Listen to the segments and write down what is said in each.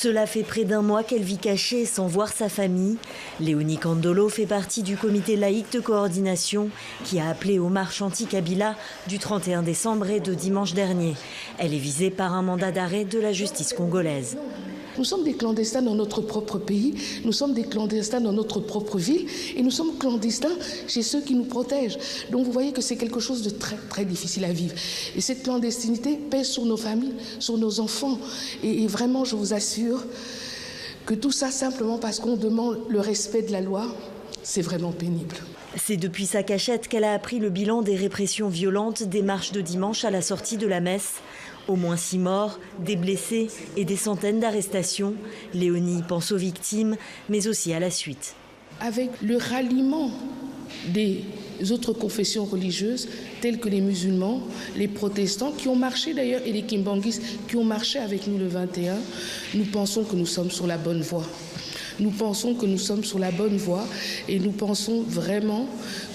Cela fait près d'un mois qu'elle vit cachée sans voir sa famille. Léonie Kandolo fait partie du comité laïque de coordination qui a appelé aux marches anti-Kabila du 31 décembre et de dimanche dernier. Elle est visée par un mandat d'arrêt de la justice congolaise. Nous sommes des clandestins dans notre propre pays, nous sommes des clandestins dans notre propre ville et nous sommes clandestins chez ceux qui nous protègent. Donc vous voyez que c'est quelque chose de très très difficile à vivre. Et cette clandestinité pèse sur nos familles, sur nos enfants. Et vraiment, je vous assure que tout ça simplement parce qu'on demande le respect de la loi, c'est vraiment pénible. C'est depuis sa cachette qu'elle a appris le bilan des répressions violentes des marches de dimanche à la sortie de la messe. Au moins 6 morts, des blessés et des centaines d'arrestations. Léonie pense aux victimes, mais aussi à la suite. Avec le ralliement des autres confessions religieuses, telles que les musulmans, les protestants, qui ont marché d'ailleurs, et les kimbanguistes qui ont marché avec nous le 21, nous pensons que nous sommes sur la bonne voie. Nous pensons que nous sommes sur la bonne voie et nous pensons vraiment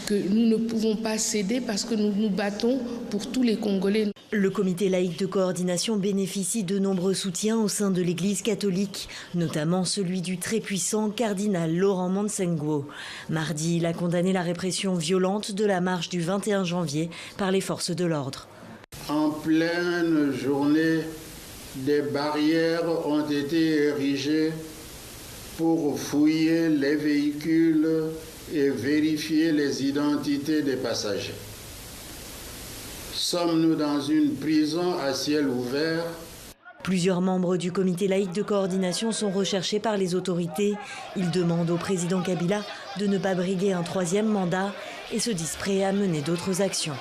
que nous ne pouvons pas céder parce que nous nous battons pour tous les Congolais. Le comité laïque de coordination bénéficie de nombreux soutiens au sein de l'Église catholique, notamment celui du très puissant cardinal Laurent Monsengwo. Mardi, il a condamné la répression violente de la marche du 21 janvier par les forces de l'ordre. En pleine journée, des barrières ont été érigées pour fouiller les véhicules et vérifier les identités des passagers. Sommes-nous dans une prison à ciel ouvert? Plusieurs membres du comité laïque de coordination sont recherchés par les autorités. Ils demandent au président Kabila de ne pas briguer un 3e mandat et se disent prêts à mener d'autres actions.